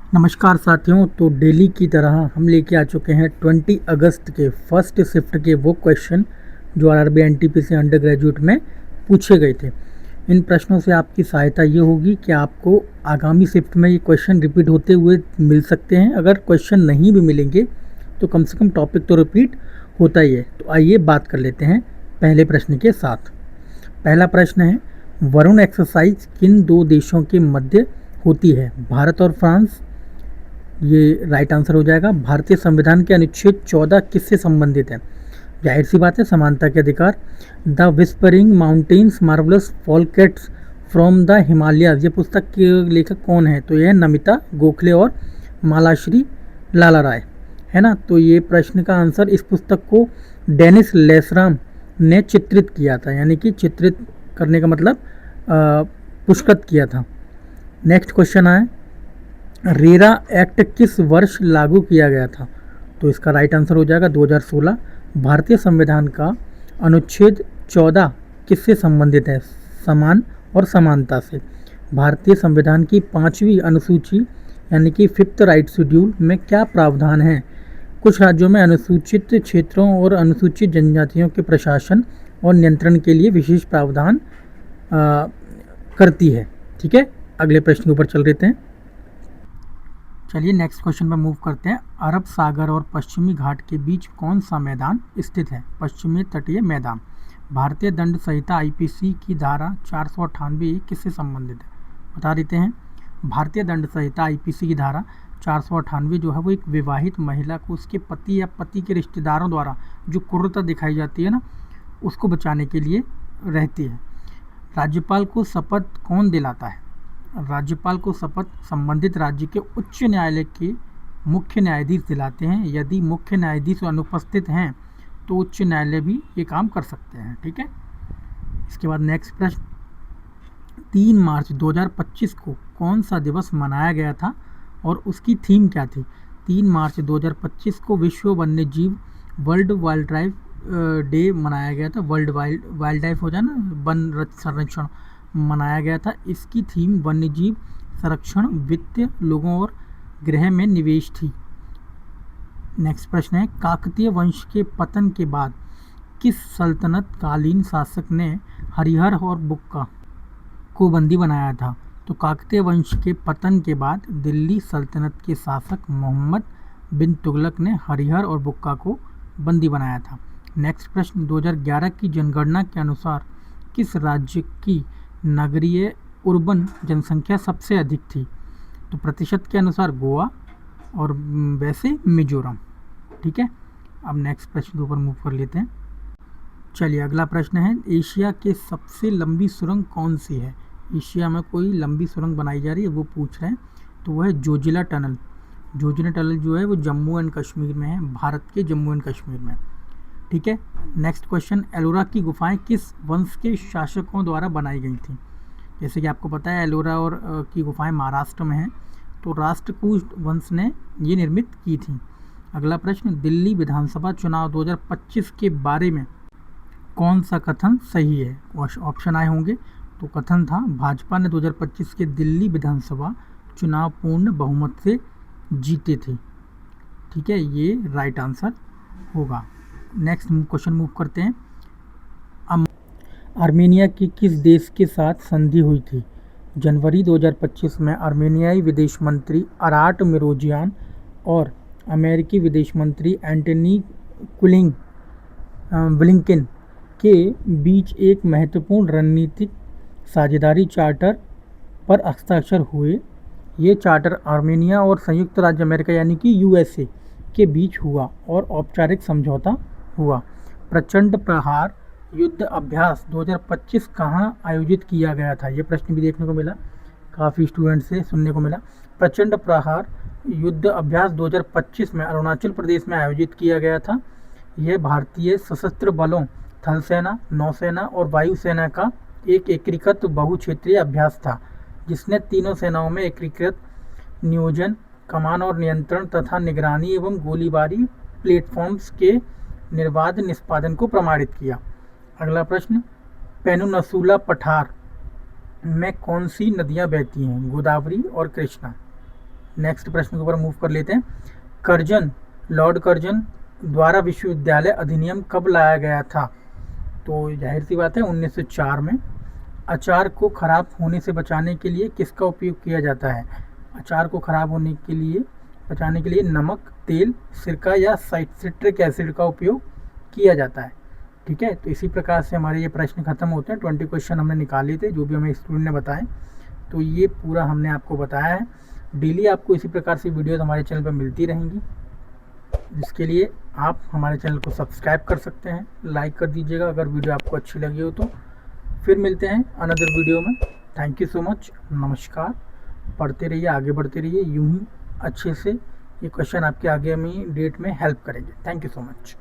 नमस्कार साथियों। तो डेली की तरह हम लेके आ चुके हैं 20 अगस्त के फर्स्ट शिफ्ट के वो क्वेश्चन जो आरआरबी एनटीपीसी अंडर ग्रेजुएट में पूछे गए थे। इन प्रश्नों से आपकी सहायता ये होगी कि आपको आगामी शिफ्ट में ये क्वेश्चन रिपीट होते हुए मिल सकते हैं। अगर क्वेश्चन नहीं भी मिलेंगे तो कम से कम टॉपिक तो रिपीट होता ही है। तो आइए बात कर लेते हैं पहले प्रश्न के साथ। पहला प्रश्न है, वरुण एक्सरसाइज किन दो देशों के मध्य होती है? भारत और फ्रांस। ये राइट आंसर हो जाएगा। भारतीय संविधान के अनुच्छेद 14 किससे संबंधित है? जाहिर सी बात है, समानता के अधिकार। The whispering mountains marvellous folktales from the Himalayas, ये पुस्तक के लेखक कौन है? तो यह नमिता गोखले और मालाश्री लाला राय है ना। तो ये प्रश्न का आंसर, इस पुस्तक को डेनिस लेसराम ने चित्रित किया था, यानी कि चित्रित करने का मतलब पुरस्कृत किया था। नेक्स्ट क्वेश्चन आए, रेरा एक्ट किस वर्ष लागू किया गया था? तो इसका राइट आंसर हो जाएगा 2016। भारतीय संविधान का अनुच्छेद 14 किससे संबंधित है? समान और समानता से। भारतीय संविधान की 5वीं अनुसूची यानी कि 5th राइट शेड्यूल में क्या प्रावधान है? कुछ राज्यों में अनुसूचित क्षेत्रों और अनुसूचित जनजातियों के प्रशासन और नियंत्रण के लिए विशेष प्रावधान करती है। ठीक है, अगले प्रश्न के ऊपर चल लेते हैं। चलिए नेक्स्ट क्वेश्चन पर मूव करते हैं। अरब सागर और पश्चिमी घाट के बीच कौन सा मैदान स्थित है? पश्चिमी तटीय मैदान। भारतीय दंड संहिता आईपीसी की धारा 498 किससे संबंधित है? बता देते हैं। भारतीय दंड संहिता आईपीसी की धारा 498 जो है वो एक विवाहित महिला को उसके पति या पति के रिश्तेदारों द्वारा जो क्रूरता दिखाई जाती है ना, उसको बचाने के लिए रहती है। राज्यपाल को शपथ कौन दिलाता है? राज्यपाल को शपथ संबंधित राज्य के उच्च न्यायालय के मुख्य न्यायाधीश दिलाते हैं। यदि मुख्य न्यायाधीश अनुपस्थित हैं तो उच्च न्यायालय भी ये काम कर सकते हैं। ठीक है, इसके बाद नेक्स्ट प्रश्न, 3 मार्च 2025 को कौन सा दिवस मनाया गया था और उसकी थीम क्या थी? 3 मार्च 2025 को विश्व वन्य जीव वर्ल्ड वाइल्ड लाइफ डे मनाया गया था। वर्ल्ड वाइल्ड लाइफ हो जाए ना, वन संरक्षण मनाया गया था। इसकी थीम वन्य जीव संरक्षण, वित्त, लोगों और गृह में निवेश थी। नेक्स्ट प्रश्न है, काकतीय वंश के पतन के बाद किस सल्तनत कालीन शासक ने हरिहर और बुक्का को बंदी बनाया था? तो काकतीय वंश के पतन के बाद दिल्ली सल्तनत के शासक मोहम्मद बिन तुगलक ने हरिहर और बुक्का को बंदी बनाया था। नेक्स्ट प्रश्न, 2011 की जनगणना के अनुसार किस राज्य की नगरीय उर्बन जनसंख्या सबसे अधिक थी? तो प्रतिशत के अनुसार गोवा और वैसे मिजोरम। ठीक है, अब नेक्स्ट प्रश्न के ऊपर मूव कर लेते हैं। चलिए अगला प्रश्न है, एशिया के सबसे लंबी सुरंग कौन सी है? एशिया में कोई लंबी सुरंग बनाई जा रही है, वो पूछ रहे हैं। तो वह है जोजिला टनल। जोजिला टनल जो है वो जम्मू एंड कश्मीर में है, भारत के जम्मू एंड कश्मीर में। ठीक है, नेक्स्ट क्वेश्चन, एलोरा की गुफाएं किस वंश के शासकों द्वारा बनाई गई थी? जैसे कि आपको पता है एलोरा और की गुफाएं महाराष्ट्र में हैं, तो राष्ट्रकूट वंश ने ये निर्मित की थी। अगला प्रश्न, दिल्ली विधानसभा चुनाव 2025 के बारे में कौन सा कथन सही है? ऑप्शन आए होंगे। तो कथन था, भाजपा ने 2025 के दिल्ली विधानसभा चुनाव पूर्ण बहुमत से जीते थे। ठीक है, ये राइट आंसर होगा। नेक्स्ट क्वेश्चन मूव करते हैं। आर्मेनिया की किस देश के साथ संधि हुई थी? जनवरी 2025 में आर्मेनियाई विदेश मंत्री अराट मिरोजियान और अमेरिकी विदेश मंत्री एंटनी ब्लिंकन के बीच एक महत्वपूर्ण रणनीतिक साझेदारी चार्टर पर हस्ताक्षर हुए। ये चार्टर आर्मेनिया और संयुक्त राज्य अमेरिका यानी कि यूएसए के बीच हुआ और औपचारिक समझौता हुआ। प्रचंड प्रहार युद्ध अभ्यास 2025 कहाँ आयोजित किया गया था? ये प्रश्न भी देखने को मिला, काफ़ी स्टूडेंट से सुनने को मिला। प्रचंड प्रहार युद्ध अभ्यास 2025 में अरुणाचल प्रदेश में आयोजित किया गया था। यह भारतीय सशस्त्र बलों, थल सेना, नौसेना और वायुसेना का एक एकीकृत बहुक्षेत्रीय अभ्यास था, जिसने तीनों सेनाओं में एकीकृत नियोजन, कमान और नियंत्रण तथा निगरानी एवं गोलीबारी प्लेटफॉर्म्स के निर्बाध निष्पादन को प्रमाणित किया। अगला प्रश्न, पेनुनसुला पठार में कौन सी नदियां बहती हैं? गोदावरी और कृष्णा। नेक्स्ट प्रश्न के ऊपर मूव कर लेते हैं। कर्जन, लॉर्ड कर्जन द्वारा विश्वविद्यालय अधिनियम कब लाया गया था? तो जाहिर सी बात है 1904 में। अचार को खराब होने से बचाने के लिए किसका उपयोग किया जाता है? अचार को खराब होने के लिए बचाने के लिए नमक, तेल, सिरका या सिट्रिक एसिड का उपयोग किया जाता है। ठीक है, तो इसी प्रकार से हमारे ये प्रश्न खत्म होते हैं। 20 क्वेश्चन हमने निकाले थे जो भी हमें स्टूडेंट ने बताए, तो ये पूरा हमने आपको बताया है। डेली आपको इसी प्रकार से वीडियोस हमारे चैनल पर मिलती रहेंगी, जिसके लिए आप हमारे चैनल को सब्सक्राइब कर सकते हैं, लाइक कर दीजिएगा अगर वीडियो आपको अच्छी लगी हो तो। फिर मिलते हैं अनदर वीडियो में। थैंक यू सो मच, नमस्कार। पढ़ते रहिए, आगे बढ़ते रहिए, यूं ही अच्छे से ये क्वेश्चन आपके आगे में डेट में हेल्प करेंगे। Thank you so much.